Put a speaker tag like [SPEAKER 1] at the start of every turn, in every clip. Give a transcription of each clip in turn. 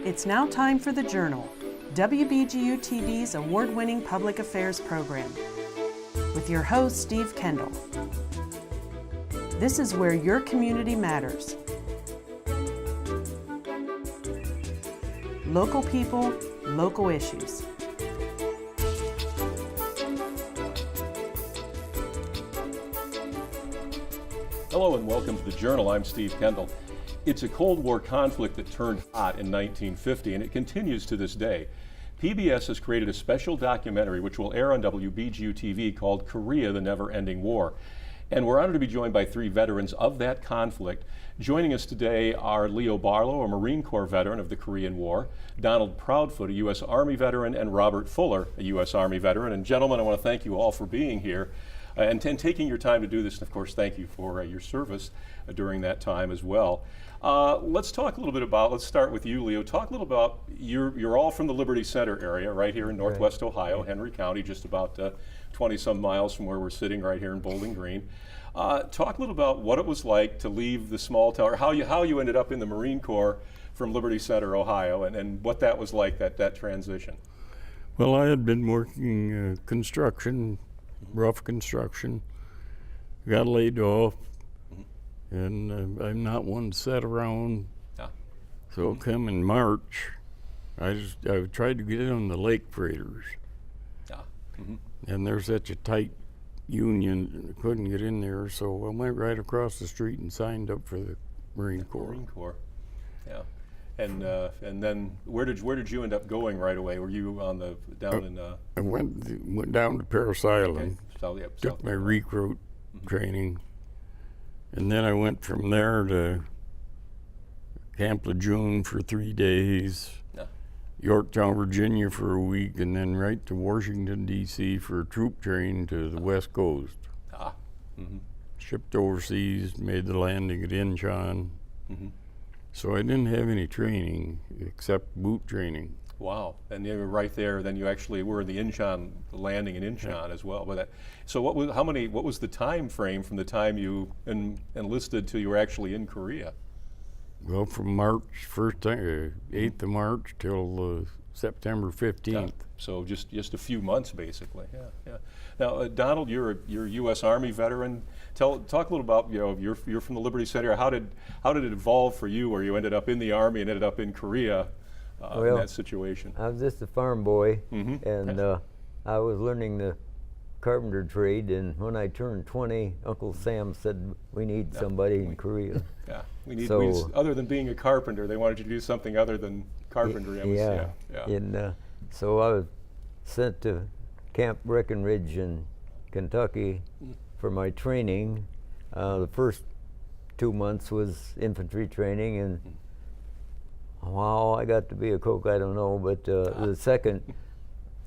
[SPEAKER 1] It's now time for The Journal, WBGU-TV's award-winning public affairs program, with your host, Steve Kendall. This is where your community matters. Local people, local issues.
[SPEAKER 2] Hello and welcome to The Journal. I'm Steve Kendall. It's a Cold War conflict that turned hot in 1950, and it continues to this day. PBS has created a special documentary which will air on WBGU-TV called Korea, the Never-Ending War. And we're honored to be joined by three veterans of that conflict. Joining us today are Leo Barlow, a Marine Corps veteran of the Korean War, Donald Proudfoot, a U.S. Army veteran, and Robert Fuller, a U.S. Army veteran. And gentlemen, I want to thank you all for being here and taking your time to do this. And of course, thank you for your service during that time as well. Let's talk a little bit about, let's start with you, Leo. Talk a little about, you're all from the Liberty Center area, right here in Northwest Ohio, Henry County, just about 20-some miles from where we're sitting right here in Bowling Green. Talk a little about what it was like to leave the small town, or how you ended up in the Marine Corps from Liberty Center, Ohio, and what that was like, that transition.
[SPEAKER 3] Well, I had been working construction, rough construction, got laid off, and I'm not one to sit around. So come in March, I tried to get in on the lake freighters. And there's such a tight union, I couldn't get in there, so I went right across the street and signed up for the Marine Corps.
[SPEAKER 2] Marine Corps, yeah. And then where did you end up going right away? Were you on the down in?
[SPEAKER 3] I went down to Paris Island.
[SPEAKER 2] Okay.
[SPEAKER 3] Took my recruit training, and then I went from there to Camp Lejeune for 3 days. Yorktown, Virginia for a week, and then right to Washington, D.C. for troop training to the West Coast. Shipped overseas, made the landing at Incheon. So I didn't have any training except boot training. Wow,
[SPEAKER 2] and you were right there, then you actually were in the Incheon, landing in Incheon as well. But so what was the time frame from the time you enlisted to you were actually in Korea?
[SPEAKER 3] Well, from March 8th of March till September 15th.
[SPEAKER 2] Yeah. So just a few months, basically. Yeah. Now, Donald, you're a U.S. Army veteran. Talk a little about, you're from the Liberty Center. How did it evolve for you, where you ended up in the Army and ended up in Korea in that situation?
[SPEAKER 4] I was just a farm boy, and I was learning the carpenter trade, and when I turned 20, Uncle Sam said, we need somebody in Korea.
[SPEAKER 2] Yeah, other than being a carpenter, they wanted you to do something other than carpentry.
[SPEAKER 4] And so I was sent to Camp Breckenridge in Kentucky for my training. The first 2 months was infantry training, and how I got to be a cook, I don't know, but the second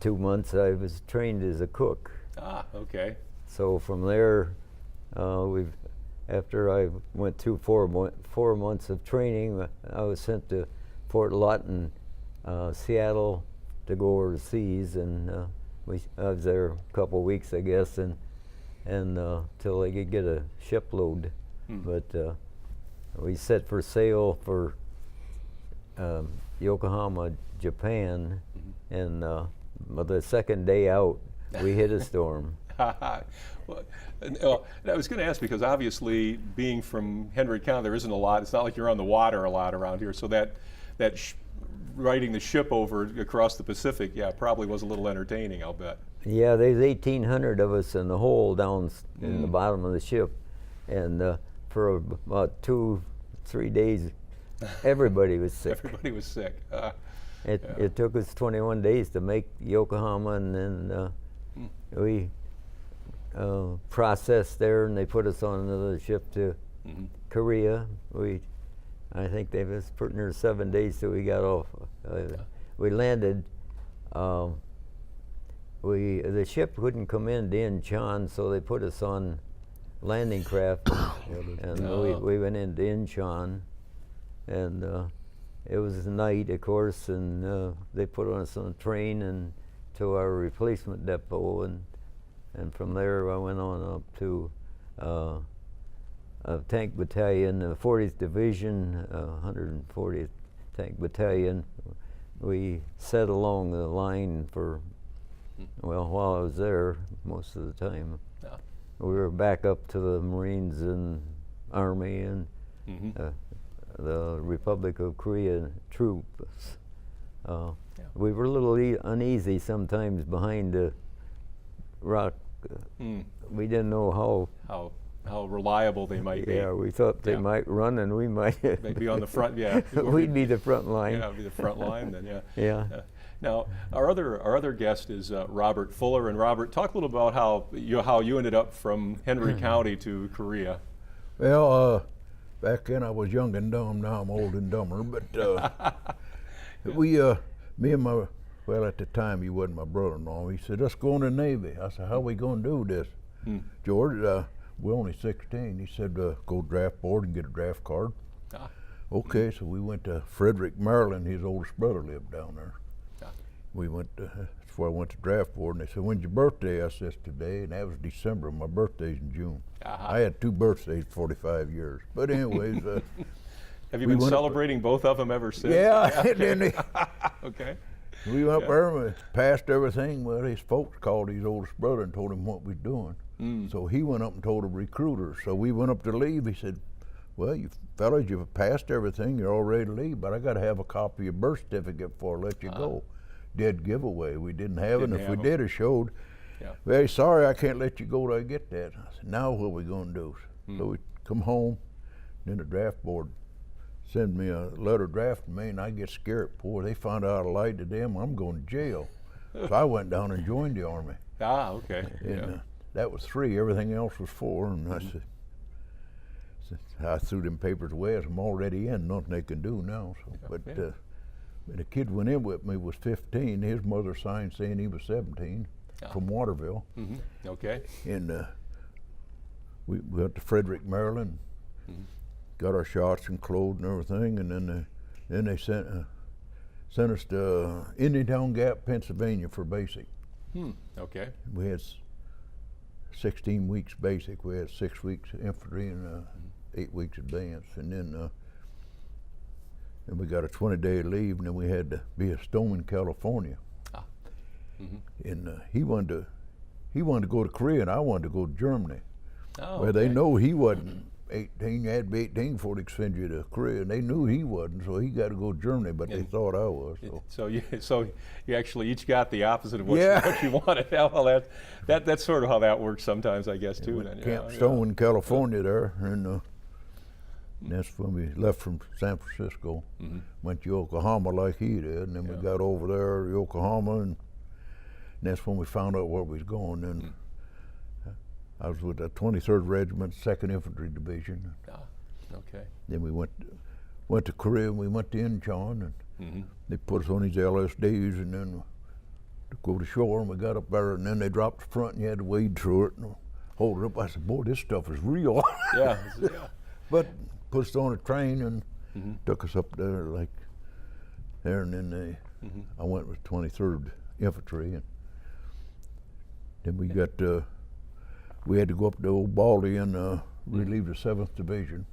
[SPEAKER 4] 2 months I was trained as a cook.
[SPEAKER 2] Okay.
[SPEAKER 4] So from there, after I went through 4 months of training, I was sent to Fort Lawton, Seattle, to go overseas, and I was there a couple of weeks, I guess, and till they could get a shipload. But we set for sail for Yokohama, Japan, and the second day out, we hit a storm.
[SPEAKER 2] Well, I was going to ask, because obviously being from Henry County, there isn't a lot. It's not like you're on the water a lot around here. So that riding the ship over across the Pacific, probably was a little entertaining, I'll bet.
[SPEAKER 4] Yeah, there's 1,800 of us in the hole down in the bottom of the ship, and for about 2-3 days, everybody was sick.
[SPEAKER 2] Everybody was sick.
[SPEAKER 4] It took us 21 days to make Yokohama, and then we processed there, and they put us on another ship to Korea. I think they was put near 7 days till we got off. We landed. The ship couldn't come into Incheon, so they put us on landing craft, and we went into Incheon, and it was night, of course, and they put us on a train and to our replacement depot, and from there I went on up to a tank battalion, 40th Division, 140th tank battalion. We sat along the line for, well, while I was there, most of the time.
[SPEAKER 2] Yeah.
[SPEAKER 4] We were back up to the Marines and Army and the Republic of Korea troops. We were a little uneasy sometimes behind the rock. We didn't know
[SPEAKER 2] how reliable they might be.
[SPEAKER 4] Yeah, we thought they might run, and we might
[SPEAKER 2] Maybe on the front. Yeah,
[SPEAKER 4] we'd be the front line.
[SPEAKER 2] Yeah, be the front line then. Yeah.
[SPEAKER 4] Yeah.
[SPEAKER 2] Now, our other guest is Robert Fuller, and Robert, talk a little about how you ended up from Henry County to Korea.
[SPEAKER 5] Well, back then I was young and dumb. Now I'm old and dumber. But me and my, well, at the time he wasn't my brother-in-law. He said, "Let's go in the Navy." I said, "How we gonna do this, George?" We're only 16. He said, "Go draft board and get a draft card." Okay, so we went to Frederick, Maryland. His oldest brother lived down there. We went. That's where I went to draft board, and they said, "When's your birthday?" I said, "Today," and that was December. My birthday's in June. I had 2 birthdays, 45 years. But anyways,
[SPEAKER 2] have you been celebrating both of them ever since?
[SPEAKER 5] Yeah, and then
[SPEAKER 2] okay.
[SPEAKER 5] we went up there and we passed everything. Well, his folks called his oldest brother and told him what we was doing. So he went up and told the recruiter. So we went up to leave. He said, "Well, you fellas, you've passed everything. You're all ready to leave, but I got to have a copy of your birth certificate before I let you go." Dead giveaway. We didn't have it. And if we did, it showed. Very sorry, I can't let you go till I get that. I said, "Now what are we going to do?" So we come home. Then the draft board send me a letter drafting me, and I get scared. Boy, they found out I lied to them. I'm going to jail. So I went down and joined the Army.
[SPEAKER 2] Okay.
[SPEAKER 5] And that was 3. Everything else was 4. And I said, I threw them papers away. I'm already in. Nothing they can do now. So, but the kid went in with me was 15. His mother signed saying he was 17 from Waterville.
[SPEAKER 2] Okay.
[SPEAKER 5] And we went to Frederick, Maryland. Got our shots and clothes and everything, and then they sent us to Indiantown Gap, Pennsylvania for basic.
[SPEAKER 2] Okay.
[SPEAKER 5] We had 16 weeks basic. We had 6 weeks infantry and 8 weeks advance, and then we got a 20-day leave, and then we had to be at Stoneman, California. And he wanted to go to Korea, and I wanted to go to Germany. Well, they know he wasn't 18. You had to be 18 before they send you to Korea, and they knew he wasn't, so he got to go to Germany, but they thought I was.
[SPEAKER 2] So you actually each got the opposite of what you wanted. Well, that's sort of how that works sometimes, I guess, too. Then,
[SPEAKER 5] Camp Stoneman, California there, and that's when we left from San Francisco. Went to Yokohama like he did, and then we got over there to Yokohama, and that's when we found out where we was going. And I was with the 23rd Regiment, 2nd Infantry Division.
[SPEAKER 2] Okay.
[SPEAKER 5] Then we went to Korea, and we went to Incheon, and they put us on these LSDs, and then to go to shore, and we got up there, and then they dropped the front, and you had to wade through it and hold it up. I said, "Boy, this stuff is real." But put us on a train and took us up there like there, and then I went with 23rd Infantry, and then we got we had to go up to Old Baldy and relieve the 7th Division.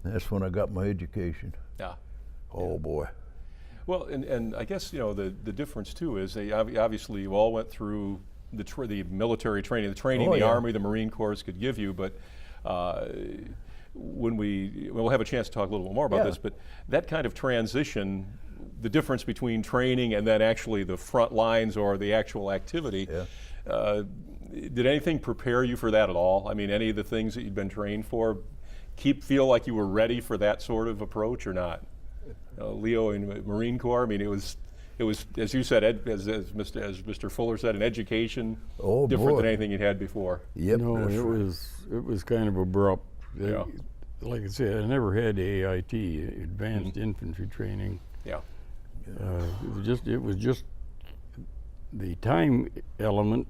[SPEAKER 5] That's when I got my education. Oh boy.
[SPEAKER 2] Well, and I guess the difference too is they obviously you all went through the military training, the training the Army, the Marine Corps could give you, but when we'll have a chance to talk a little bit more about this, but that kind of transition, the difference between training and then actually the front lines or the actual activity, did anything prepare you for that at all? I mean, any of the things that you'd been trained for feel like you were ready for that sort of approach or not? Leo in Marine Corps, I mean, it was as you said, as Mr. Fuller said, an education different than anything you'd had before.
[SPEAKER 3] No, it was kind of abrupt. Like I said, I never had AIT, Advanced Infantry Training. It was just the time element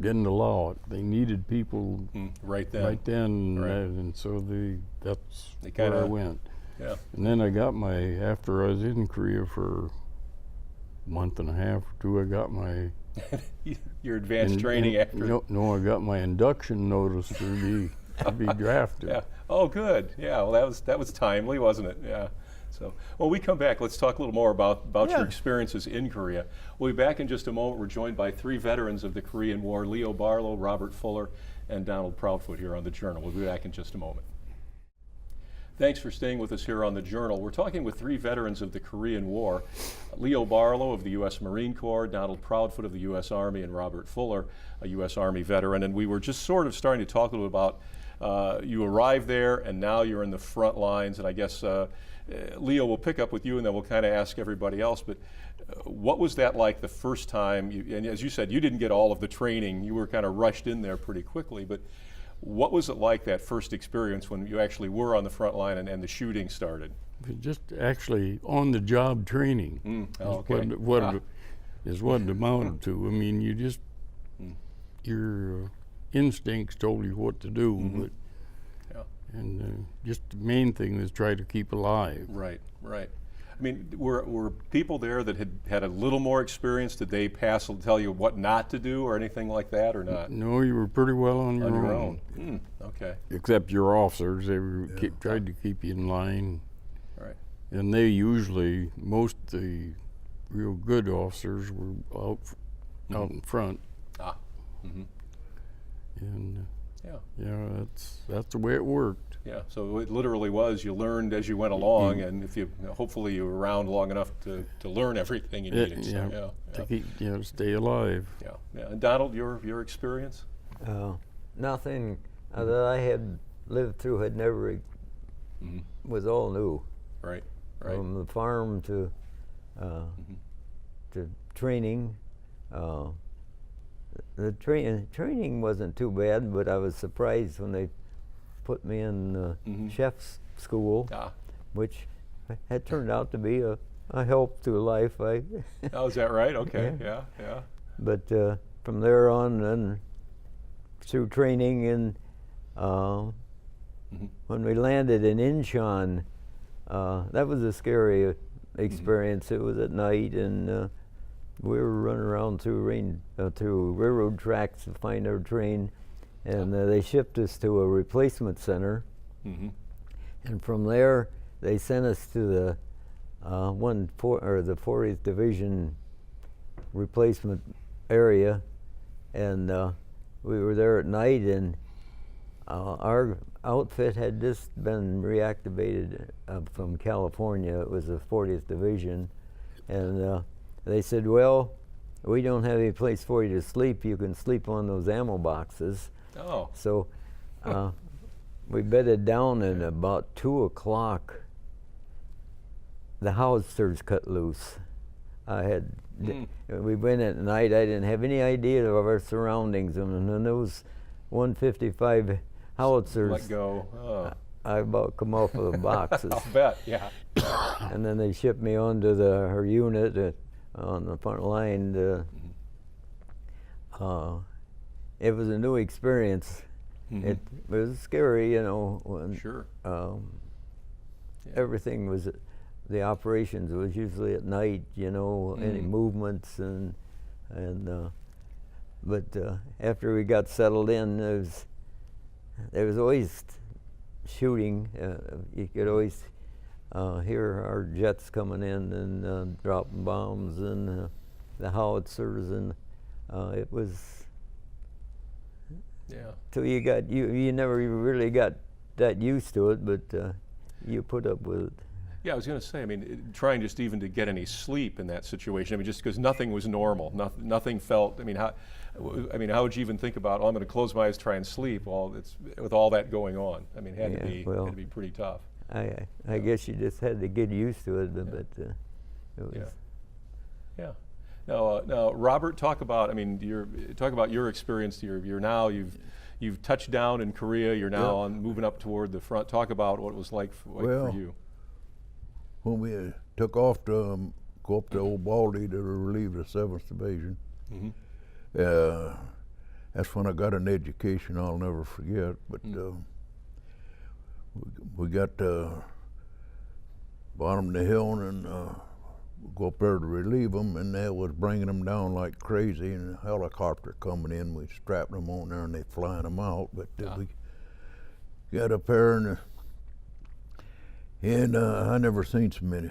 [SPEAKER 3] didn't allow it. They needed people
[SPEAKER 2] right then,
[SPEAKER 3] and so that's where I went. And then I got after I was in Korea for a month and a half or 2, I got my
[SPEAKER 2] your advanced training after.
[SPEAKER 3] No, I got my induction notice to be drafted.
[SPEAKER 2] Oh, good. Yeah. Well, that was timely, wasn't it? So, when we come back, let's talk a little more about your
[SPEAKER 5] Yeah.
[SPEAKER 2] experiences in Korea. We'll be back in just a moment. We're joined by 3 veterans of the Korean War, Leo Barlow, Robert Fuller, and Donald Proudfoot here on The Journal. We'll be back in just a moment. Thanks for staying with us here on The Journal. We're talking with 3 veterans of the Korean War, Leo Barlow of the U.S. Marine Corps, Donald Proudfoot of the U.S. Army, and Robert Fuller, a U.S. Army veteran. And we were just sort of starting to talk a little bit about you arrived there and now you're in the front lines. And I guess, Leo, we'll pick up with you and then we'll kind of ask everybody else. But what was that like the first time? And as you said, you didn't get all of the training. You were kind of rushed in there pretty quickly. But what was it like, that first experience when you actually were on the front line and the shooting started?
[SPEAKER 3] Just actually on-the-job training is what it amounted to. I mean, you just, your instincts told you what to do, but and just the main thing was try to keep alive.
[SPEAKER 2] Right, right. I mean, were people there that had a little more experience? Did they tell you what not to do or anything like that, or not?
[SPEAKER 3] No, you were pretty well on your own.
[SPEAKER 2] Okay.
[SPEAKER 3] Except your officers, they were tried to keep you in line.
[SPEAKER 2] Right.
[SPEAKER 3] And they usually, most of the real good officers were out in front. And that's the way it worked.
[SPEAKER 2] Yeah, so it literally was, you learned as you went along, and if hopefully you were around long enough to learn everything you needed.
[SPEAKER 3] To keep, stay alive.
[SPEAKER 2] Yeah. And Donald, your experience?
[SPEAKER 4] Nothing that I had lived through had never was all new.
[SPEAKER 2] Right.
[SPEAKER 4] From the farm to training. The training wasn't too bad, but I was surprised when they put me in chef's school, which had turned out to be a help to life.
[SPEAKER 2] Oh, is that right? Okay, yeah.
[SPEAKER 4] But from there on, and through training, and when we landed in Incheon, that was a scary experience. It was at night, and we were running around through railroad tracks to find our train, and they shipped us to a replacement center. And from there, they sent us to the 40th Division replacement area, and we were there at night, and our outfit had just been reactivated from California. It was the 40th Division, and they said, well, we don't have any place for you to sleep. You can sleep on those ammo boxes.
[SPEAKER 2] Oh.
[SPEAKER 4] So we bedded down, and about 2 o'clock, the howitzers cut loose. We went at night. I didn't have any idea of our surroundings, and then those 155 howitzers.
[SPEAKER 2] Let go. Oh.
[SPEAKER 4] I about come off of the boxes.
[SPEAKER 2] I'll bet, yeah.
[SPEAKER 4] And then they shipped me onto her unit on the front line. It was a new experience. It was scary, when
[SPEAKER 2] Sure.
[SPEAKER 4] Everything was, the operations was usually at night, any movements, but after we got settled in, there was always shooting. You could always hear our jets coming in and dropping bombs, and the howitzers, and it was.
[SPEAKER 2] Yeah.
[SPEAKER 4] So you never really got that used to it, but you put up with it.
[SPEAKER 2] Yeah, I was going to say, I mean, trying just even to get any sleep in that situation, I mean, just because nothing was normal, nothing felt, how would you even think about, I'm going to close my eyes, try and sleep, with all that going on? I mean, it had to be pretty tough.
[SPEAKER 4] I guess you just had to get used to it, but it was.
[SPEAKER 2] Yeah. Now, Robert, talk about your experience. You've touched down in Korea. You're now moving up toward the front. Talk about what it was like for you.
[SPEAKER 5] When we took off to go up to Old Baldy to relieve the 7th Division, that's when I got an education I'll never forget. But we got bottom of the hill, and go up there to relieve them, and they was bringing them down like crazy, and a helicopter coming in. We strapped them on there, and they flying them out. But we got up there, and And I never seen so many.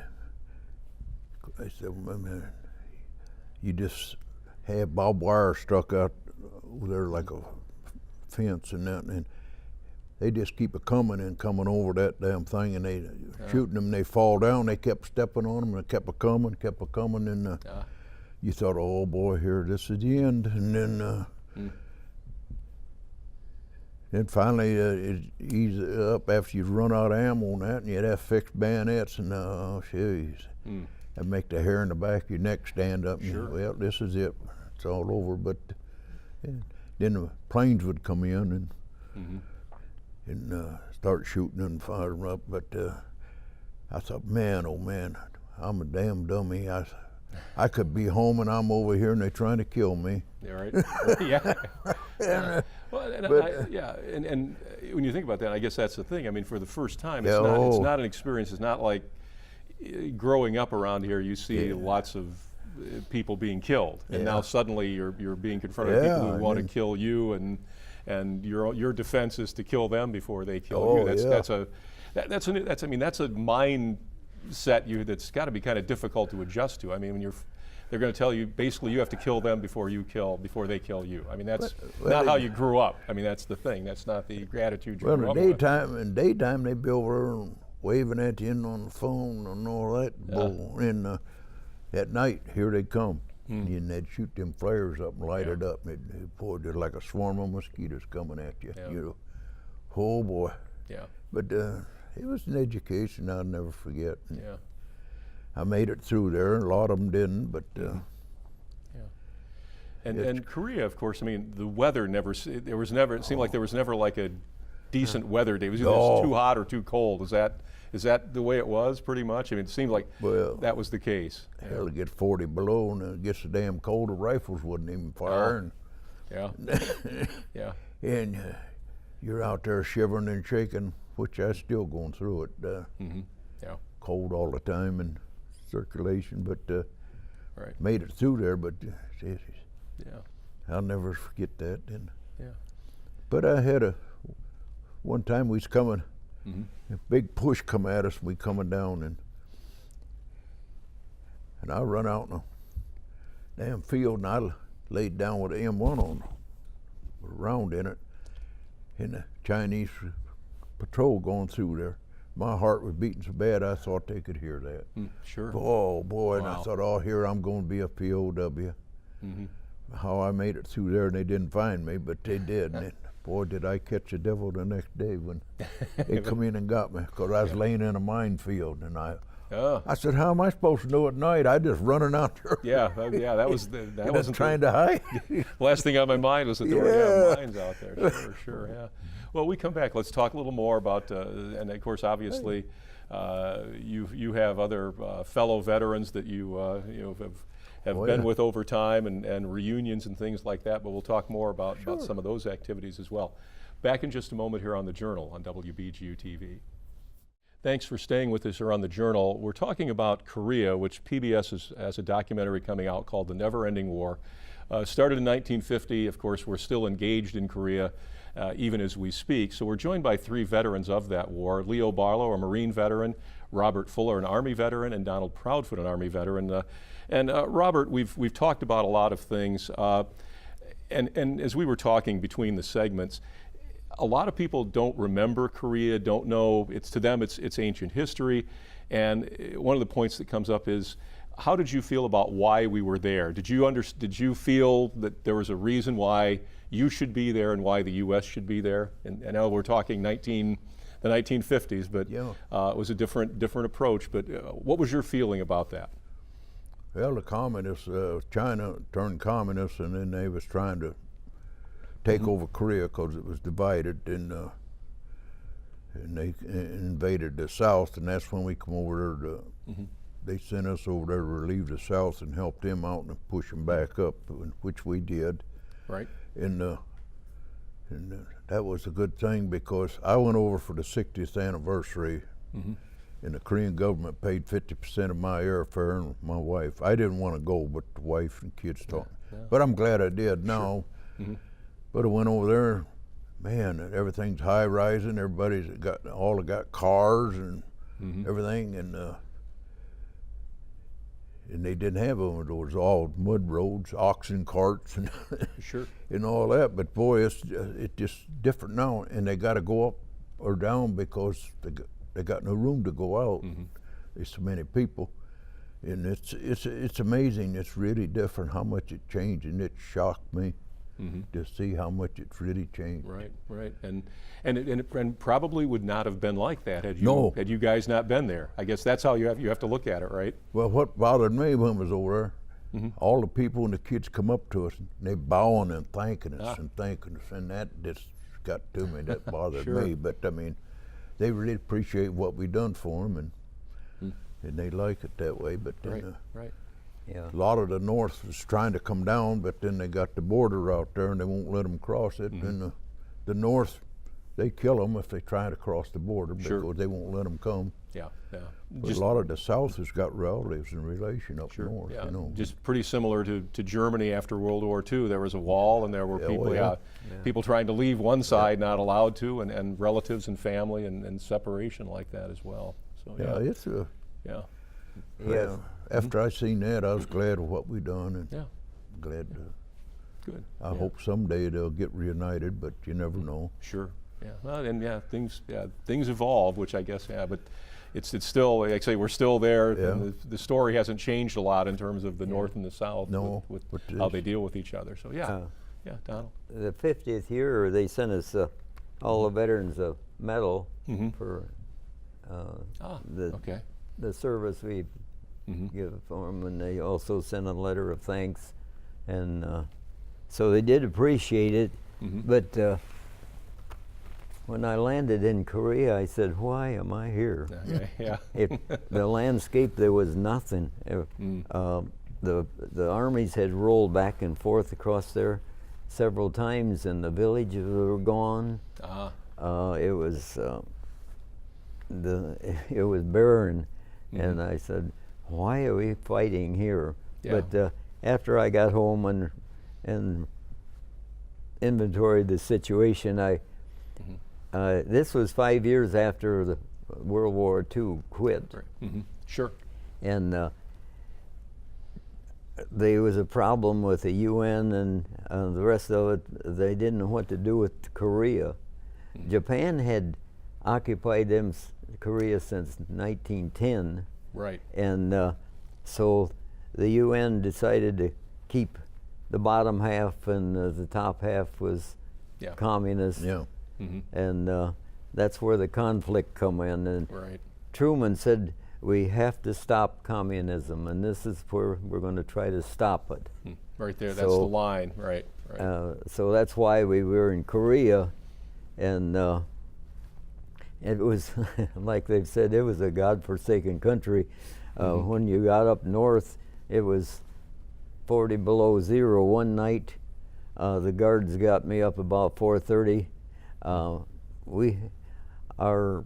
[SPEAKER 5] I said, man, you just have barbed wire stuck out there like a fence and that, and they just keep coming and coming over that damn thing, and they shooting them, and they fall down. They kept stepping on them, and they kept a coming, and you thought, oh boy, here, this is the end. And then finally it eased up after you'd run out of ammo and that, and you'd have fixed bayonets, and oh, jeez. That'd make the hair in the back of your neck stand up. And you, well, this is it. It's all over. But then the planes would come in and start shooting and firing up. But I thought, man, oh man, I'm a damn dummy. I could be home and I'm over here and they're trying to kill me.
[SPEAKER 2] Yeah, right. Yeah. Well, and when you think about that, I guess that's the thing. I mean, for the first time, it's not an experience. It's not like growing up around here. You see lots of people being killed, and now suddenly you're being confronted with people who want to kill you, and your defense is to kill them before they kill you. That's a mindset that's got to be kind of difficult to adjust to. I mean, when they're going to tell you basically you have to kill them before they kill you. I mean, that's not how you grew up. I mean, that's the thing. That's not the gratitude you grew up with.
[SPEAKER 5] In daytime they'd be over there and waving at you on the phone and all that bull. And at night, here they come. And they'd shoot them flares up and light it up. And boy, there's like a swarm of mosquitoes coming at you. You know, oh boy.
[SPEAKER 2] Yeah.
[SPEAKER 5] But it was an education I'll never forget. I made it through there. A lot of them didn't, but.
[SPEAKER 2] And Korea, of course. I mean, the weather it seemed like there was never like a decent weather day. It was either too hot or too cold. Is that the way it was, pretty much? I mean, it seemed like that was the case.
[SPEAKER 5] Hell, it gets 40 below, and it gets so damn cold, the rifles wouldn't even fire. And you're out there shivering and shaking, which I'm still going through it. Cold all the time and circulation, but made it through there. But I'll never forget that. And but I had one time we was coming. A big push come at us, and we coming down, and I run out in a damn field, and I laid down with an M1 on, with a round in it, and the Chinese patrol going through there. My heart was beating so bad I thought they could hear that.
[SPEAKER 2] Sure.
[SPEAKER 5] Oh boy, and I thought, oh, here I'm going to be a POW. How I made it through there, and they didn't find me, but they did. And boy, did I catch the devil the next day when they come in and got me, because I was laying in a minefield, and I said, how am I supposed to know at night? I just running out there.
[SPEAKER 2] That wasn't
[SPEAKER 5] trying to hide.
[SPEAKER 2] Last thing on my mind was that there were mines out there. Sure. Well, we come back. Let's talk a little more about, and of course, obviously, you have other fellow veterans that you have been with over time, and reunions and things like that, but we'll talk more about some of those activities as well. Back in just a moment here on The Journal on WBGU-TV. Thanks for staying with us here on The Journal. We're talking about Korea, which PBS has a documentary coming out called The Never-Ending War. Started in 1950, of course, we're still engaged in Korea even as we speak. So we're joined by three veterans of that war: Leo Barlow, a Marine veteran, Robert Fuller, an Army veteran, and Donald Proudfoot, an Army veteran. And Robert, we've talked about a lot of things, and as we were talking between the segments, a lot of people don't remember Korea, don't know. To them, it's ancient history. And one of the points that comes up is, how did you feel about why we were there? Did you feel that there was a reason why you should be there and why the U.S. should be there? And I know we're talking the 1950s, but it was a different approach. But what was your feeling about that?
[SPEAKER 5] Well, the communists, China turned communist, and then they was trying to take over Korea because it was divided, and they invaded the South, and that's when we come over there. They sent us over there to relieve the South and help them out and push them back up, which we did.
[SPEAKER 2] Right.
[SPEAKER 5] And that was a good thing, because I went over for the 60th anniversary. And the Korean government paid 50% of my airfare and my wife. I didn't want to go, but the wife and kids taught me. But I'm glad I did now. But I went over there, man, everything's high rising. Everybody's got cars, and everything, and they didn't have them. It was all mud roads, oxen carts, and
[SPEAKER 2] Sure.
[SPEAKER 5] and all that. But boy, it's just different now, and they got to go up or down because they got no room to go out. There's so many people, and it's amazing. It's really different how much it changed, and it shocked me to see how much it's really changed.
[SPEAKER 2] Right, right, and it probably would not have been like that had you
[SPEAKER 5] No.
[SPEAKER 2] had you guys not been there. I guess that's how you have to look at it, right?
[SPEAKER 5] Well, what bothered me when I was over there, all the people and the kids come up to us, and they bowing and thanking us and thanking us, and that just got to me. That bothered
[SPEAKER 2] Sure.
[SPEAKER 5] me. But I mean, they really appreciate what we done for them, and they like it that way. But then,
[SPEAKER 2] Right, right.
[SPEAKER 4] Yeah.
[SPEAKER 5] a lot of the North was trying to come down, but then they got the border out there, and they won't let them cross it. And the North, they kill them if they try to cross the border
[SPEAKER 2] Sure.
[SPEAKER 5] because they won't let them come.
[SPEAKER 2] Yeah, yeah.
[SPEAKER 5] But a lot of the South has got relatives and relation up
[SPEAKER 2] Sure,
[SPEAKER 5] north.
[SPEAKER 2] yeah.
[SPEAKER 5] You know.
[SPEAKER 2] Just pretty similar to Germany after World War II. There was a wall, and there were
[SPEAKER 5] Yeah,
[SPEAKER 2] people,
[SPEAKER 5] well, yeah.
[SPEAKER 2] people trying to leave one side, not allowed to, and relatives and family and separation like that as well. So
[SPEAKER 5] Yeah, it's a.
[SPEAKER 2] yeah,
[SPEAKER 4] Yes.
[SPEAKER 5] After I seen that, I was glad of what we done, and
[SPEAKER 2] yeah,
[SPEAKER 5] glad.
[SPEAKER 2] good.
[SPEAKER 5] I
[SPEAKER 2] Yeah.
[SPEAKER 5] hope someday they'll get reunited, but you never know.
[SPEAKER 2] Sure. Yeah. Well, and things evolve, which I guess but it's still, like I say, we're still there.
[SPEAKER 5] Yeah.
[SPEAKER 2] And the story hasn't changed a lot in terms of the North and the South
[SPEAKER 5] No,
[SPEAKER 2] with
[SPEAKER 5] but
[SPEAKER 2] how they deal with each other. So yeah, Donald.
[SPEAKER 4] The 50th year, they sent us all the veterans a medal for
[SPEAKER 2] Okay.
[SPEAKER 4] the service we give for them, and they also sent a letter of thanks, and so they did appreciate it. But when I landed in Korea, I said, "Why am I here?"
[SPEAKER 2] Yeah.
[SPEAKER 4] The landscape, there was nothing. The armies had rolled back and forth across there several times, and the villages were gone. It was it was barren, and I said, "Why are we fighting here?"
[SPEAKER 2] Yeah.
[SPEAKER 4] But after I got home and inventoried the situation, this was 5 years after the World War II quit,
[SPEAKER 2] Sure.
[SPEAKER 4] and there was a problem with the UN and the rest of it. They didn't know what to do with Korea. Japan had occupied Korea since 1910.
[SPEAKER 2] Right.
[SPEAKER 4] And so the UN decided to keep the bottom half, and the top half was communist.
[SPEAKER 5] Yeah.
[SPEAKER 4] And that's where the conflict come in. And
[SPEAKER 2] Right.
[SPEAKER 4] Truman said, we have to stop communism, and this is where we're going to try to stop it.
[SPEAKER 2] Right there. That's the line. Right. Right.
[SPEAKER 4] So that's why we were in Korea, and it was, like they've said, it was a God-forsaken country. When you got up north, it was 40 below zero one night. The guards got me up about 4:30. Our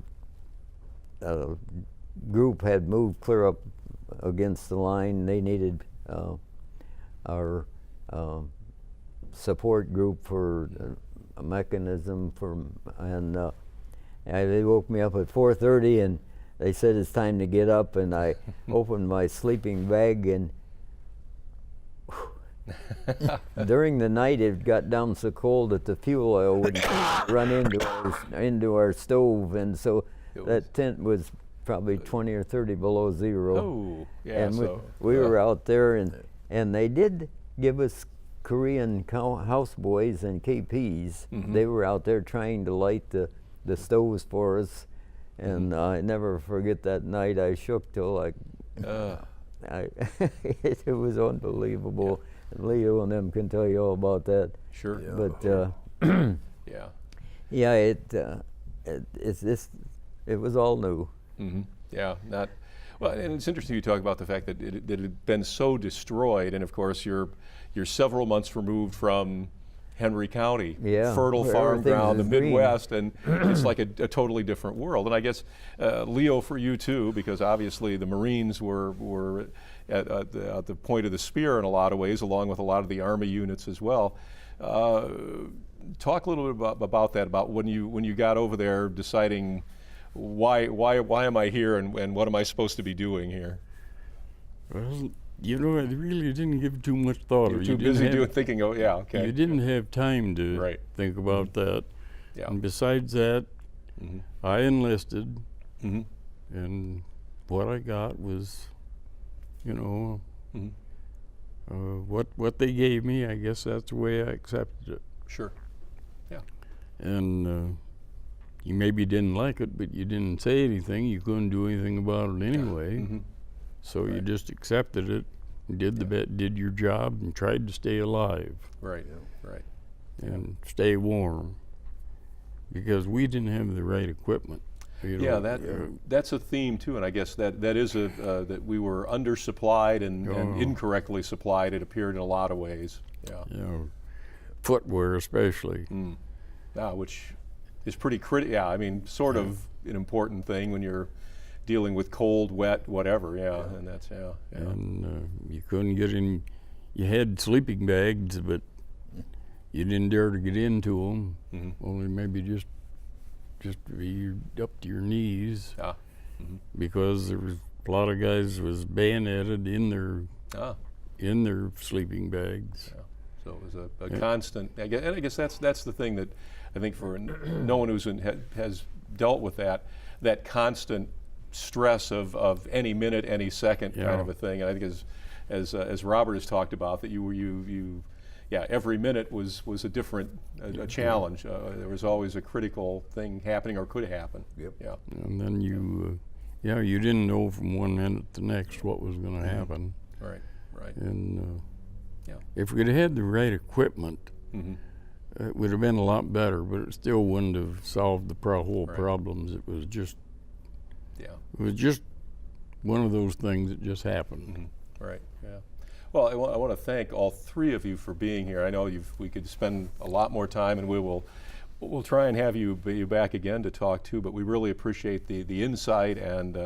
[SPEAKER 4] group had moved clear up against the line. They needed our support group for a mechanism and they woke me up at 4:30, and they said it's time to get up, and I opened my sleeping bag, and during the night it got down so cold that the fuel oil would run into our stove, and so that tent was probably 20 or 30 below zero.
[SPEAKER 2] Oh, yeah.
[SPEAKER 4] And
[SPEAKER 2] so
[SPEAKER 4] we were out there, and they did give us Korean houseboys and KPs. They were out there trying to light the stoves for us, and I never forget that night. I shook till it was unbelievable. Leo and them can tell you all about that.
[SPEAKER 2] Sure.
[SPEAKER 4] But
[SPEAKER 2] Yeah.
[SPEAKER 4] it was all new.
[SPEAKER 2] Yeah. Well, and it's interesting you talk about the fact that it had been so destroyed, and of course you're several months removed from Henry County, fertile
[SPEAKER 4] where
[SPEAKER 2] farm
[SPEAKER 4] everything
[SPEAKER 2] ground, the
[SPEAKER 4] is green.
[SPEAKER 2] Midwest, and it's like a totally different world. And I guess Leo, for you too, because obviously the Marines were at the point of the spear in a lot of ways, along with a lot of the Army units as well. Talk a little bit about that, about when you got over there, deciding why am I here, and what am I supposed to be doing here?
[SPEAKER 3] Well, you know, I really didn't give too much thought.
[SPEAKER 2] You're too busy thinking. Oh, yeah, okay.
[SPEAKER 3] You didn't have time to think about that.
[SPEAKER 2] Yeah.
[SPEAKER 3] And besides that, I enlisted, and what I got was, you know, what they gave me. I guess that's the way I accepted it.
[SPEAKER 2] Sure. Yeah.
[SPEAKER 3] And you maybe didn't like it, but you didn't say anything. You couldn't do anything about it anyway. So you just accepted it, did your job, and tried to stay alive.
[SPEAKER 2] Right. Right.
[SPEAKER 3] And stay warm, because we didn't have the right equipment. You know,
[SPEAKER 2] that's a theme too, and I guess that is that we were undersupplied and incorrectly supplied. It appeared in a lot of ways. Yeah.
[SPEAKER 3] You know, footwear especially.
[SPEAKER 2] Which is pretty critical. Yeah, I mean, sort of an important thing when you're dealing with cold, wet, whatever. Yeah, and that's
[SPEAKER 3] And you couldn't get in. You had sleeping bags, but you didn't dare to get into them. Only maybe just be up to your knees. Because there was a lot of guys was bayoneted in their sleeping bags.
[SPEAKER 2] So it was a constant. I guess that's the thing that I think for no one who's has dealt with that constant stress of any minute, any second kind of a thing. And I think as Robert has talked about, that every minute was a different a challenge. There was always a critical thing happening or could happen.
[SPEAKER 5] Yep.
[SPEAKER 2] Yeah.
[SPEAKER 3] And then you didn't know from one minute to the next what was going to happen.
[SPEAKER 2] Right.
[SPEAKER 3] And if we'd had the right equipment, it would have been a lot better, but it still wouldn't have solved the whole problems. It was just one of those things that just happened.
[SPEAKER 2] Right. Yeah. Well, I want to thank all three of you for being here. I know we could spend a lot more time, and we'll try and have you back again to talk too. But we really appreciate the insight and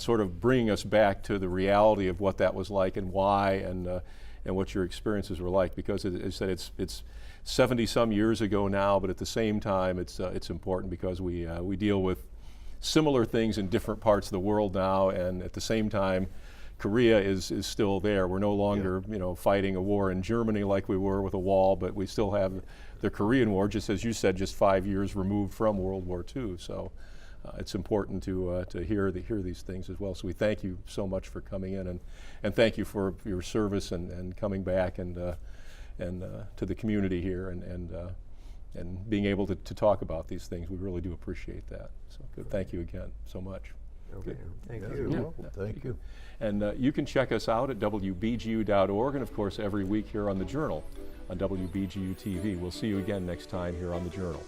[SPEAKER 2] sort of bringing us back to the reality of what that was like and why and what your experiences were like. Because as I said, it's 70 some years ago now, but at the same time, it's important because we deal with similar things in different parts of the world now, and at the same time, Korea is still there. We're no longer fighting a war in Germany like we were with a wall, but we still have the Korean War, just as you said, just 5 years removed from World War II. So it's important to hear these things as well. So we thank you so much for coming in, and thank you for your service and coming back and to the community here and being able to talk about these things. We really do appreciate that. So good. Thank you again so much.
[SPEAKER 4] Okay. Thank
[SPEAKER 5] Yeah,
[SPEAKER 4] you.
[SPEAKER 5] you're welcome. Thank you.
[SPEAKER 2] And you can check us out at WBGU.org, and of course every week here on The Journal on WBGU-TV. We'll see you again next time here on The Journal.